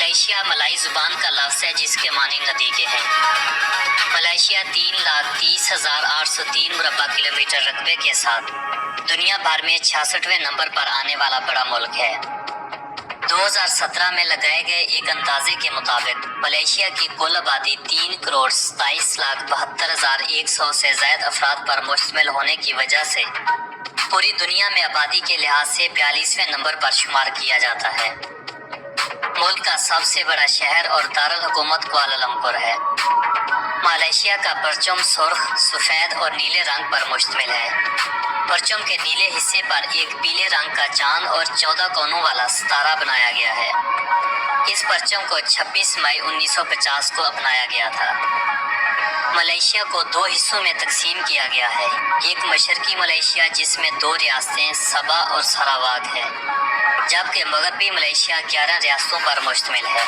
Malaysia मलई जुबान का लफ्ज़ है जिसके मानी नदी के हैं। मलेशिया 3,30,803 मुरब्बा किलोमीटर रकबे के साथ दुनिया भर में 66वें नंबर पर आने वाला बड़ा मुल्क है। 2017 में लगाए गए एक अंदाजे के मुताबिक मलेशिया की कुल आबादी 3,27,72,100 से ज़ायद अफराद पर मुश्तमिल होने की वजह से पूरी दुनिया में आबादी के लिहाज से 42वें नंबर पर शुमार किया जाता है। मुल्क का सबसे बड़ा शहर और दारुल हुकूमत कुआलालंपुर है। मलेशिया का परचम सुर्ख, सफेद और नीले रंग पर मुश्तमिल है। परचम के नीले हिस्से पर एक पीले रंग का चांद और 14 कोनों वाला सितारा बनाया गया है। इस परचम को 26 मई 1950 को अपनाया गया था। मलेशिया को दो हिस्सों में तकसीम किया गया है। एक मशरकी मलेशिया जिसमें 2 रियासतें सबा और सरावाक है, जबकि मगरबी मलेशिया 11 रियासतों पर मुश्तमिल है।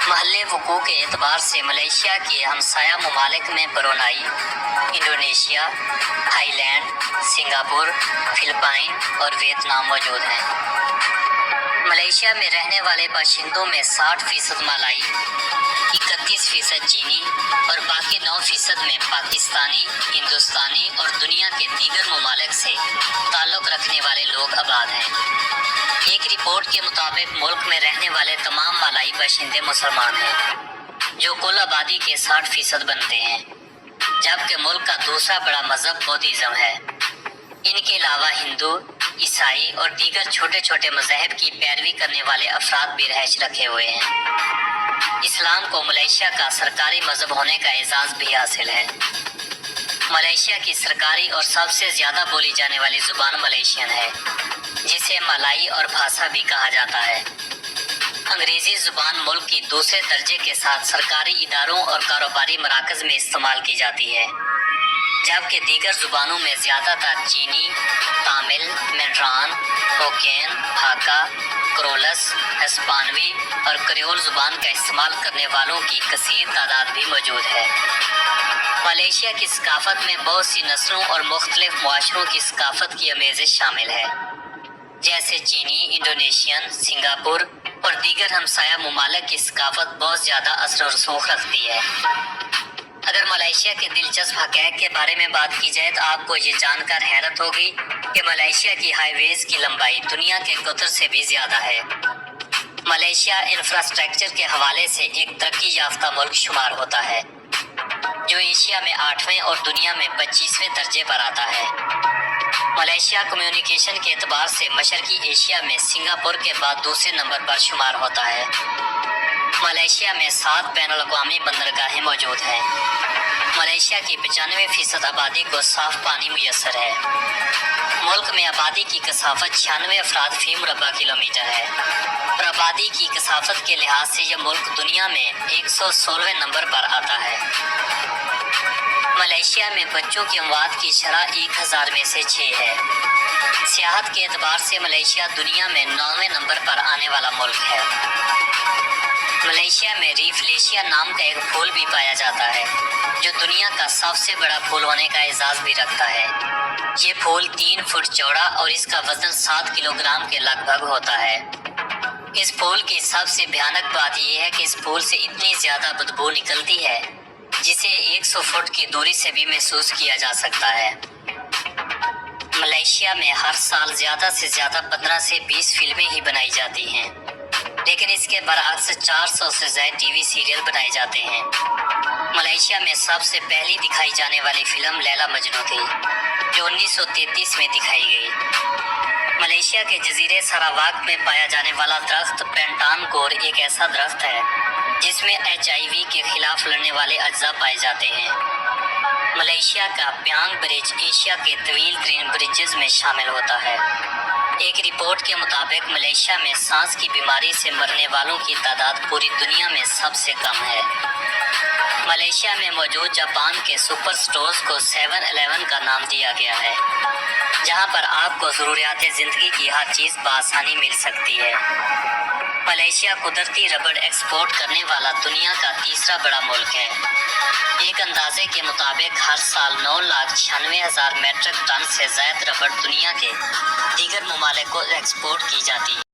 महल्ले वकूअ के एतबार से मलेशिया के हमसाया ममालिक में Brunei, Indonesia, Thailand, Singapore, Philippine और वियतनाम मौजूद हैं। मलेशिया में रहने वाले बाशिंदों में 60% मलई, 31% चीनी और बाकी 9% में पाकिस्तानी, हिंदुस्तानी और दुनिया के दीगर ममालिक से ताल्लुक़ रखने वाले लोग आबाद हैं। एक रिपोर्ट के मुताबिक मुल्क में रहने वाले तमाम मलई बाशिंदे मुसलमान हैं, जो कुल आबादी के 60% बनते हैं, जबकि मुल्क का दूसरा बड़ा मजहब बौद्धिज़्म है। इनके अलावा हिंदू, ईसाई और दीगर छोटे छोटे मज़ाहिब की पैरवी करने वाले अफराद भी रहायश रखे हुए हैं। इस्लाम को मलेशिया का सरकारी मजहब होने का एजाज़ भी हासिल है। मलेशिया की सरकारी और सबसे ज़्यादा बोली जाने वाली ज़ुबान मलेशियन है, जिसे मलई और भाषा भी कहा जाता है। अंग्रेज़ी ज़ुबान मुल्क की दूसरे दर्जे के साथ सरकारी इदारों और कारोबारी मराकज़ में इस्तेमाल की जाती है, जबकि दीगर ज़ुबानों में ज़्यादातर चीनी, तामिल, मैंड्रान, होक्केन, हाका, क्रोलस, हिस्पानवी और क्रियोल ज़ुबान का इस्तेमाल करने वालों की कसीर तादाद भी मौजूद है। मलेशिया की सकाफत में बहुत सी नस्लों और मुख्तलिफ मुआशरों की सकाफत की आमेज़श शामिल है, जैसे चीनी, इंडोनेशियन, सिंगापुर और दीगर हमसाया ममालिक की सकाफत बहुत ज़्यादा असर और रसूख रखती है। अगर मलेशिया के दिलचस्प हक़ाइक़ के बारे में बात की जाए तो आपको ये जानकर हैरत होगी कि मलेशिया की हाईवेज़ की लंबाई दुनिया के कुतर से भी ज़्यादा है। मलेशिया इंफ्रास्ट्रक्चर के हवाले से एक तरक्की याफ्ता मुल्क शुमार होता है, जो एशिया में 8वें और दुनिया में 25वें दर्जे पर आता है। मलेशिया कम्युनिकेशन के एतबार से मशरकी एशिया में सिंगापुर के बाद दूसरे नंबर पर शुमार होता है। मलेशिया में 7 बैनुल-अक़वामी बंदरगाहें मौजूद हैं। मलेशिया की 95% आबादी को साफ पानी मुयस्सर है। मुल्क में आबादी की कसाफत 96 अफराद फी मुरब्बा किलोमीटर है और आबादी की कसाफत के लिहाज से यह मुल्क दुनिया में 116वें नंबर पर आता है। मलेशिया में बच्चों की अमवात की शरह 1000 में से 6 है। सियाहत के एतबार से मलेशिया दुनिया में 9वें नंबर पर आने वाला मुल्क है। मलेशिया में रीफ्लेशिया नाम का एक फूल भी पाया जाता है, जो दुनिया का सबसे बड़ा फूल होने का एजाज़ भी रखता है। ये फूल 3 फुट चौड़ा और इसका वजन 7 किलोग्राम के लगभग होता है। इस फूल की सबसे भयानक बात यह है कि इस फूल से इतनी ज़्यादा बदबू निकलती है जिसे 100 फुट की दूरी से भी महसूस किया जा सकता है। मलेशिया में हर साल ज़्यादा से ज़्यादा 15 से 20 फिल्में ही बनाई जाती हैं, लेकिन इसके बरअक्स 400 से ज़ायद टीवी सीरियल बनाए जाते हैं। मलेशिया में सबसे पहली दिखाई जाने वाली फिल्म लैला मजनू थी, जो 1933 में दिखाई गई। मलेशिया के जजीरे सरावाक में पाया जाने वाला दरख्त पेंटान गोर एक ऐसा दरख्त है जिसमें HIV के खिलाफ लड़ने वाले अज्जा पाए जाते हैं। मलेशिया का प्यांग ब्रिज एशिया के तवील तरीन ब्रिजेस में शामिल होता है। एक रिपोर्ट के मुताबिक मलेशिया में सांस की बीमारी से मरने वालों की तादाद पूरी दुनिया में सबसे कम है। मलेशिया में मौजूद जापान के सुपर स्टोर्स को 7-Eleven का नाम दिया गया है, जहां पर आपको ज़रूरियात ज़िंदगी की हर चीज़ बआसानी मिल सकती है। मलेशिया कुदरती रबड़ एक्सपोर्ट करने वाला दुनिया का तीसरा बड़ा मुल्क है। एक अंदाजे के मुताबिक हर साल 9,96,000 मेट्रिक टन से ज़ायद रबड़ दुनिया के दीगर ममालिक को एक्सपोर्ट की जाती है।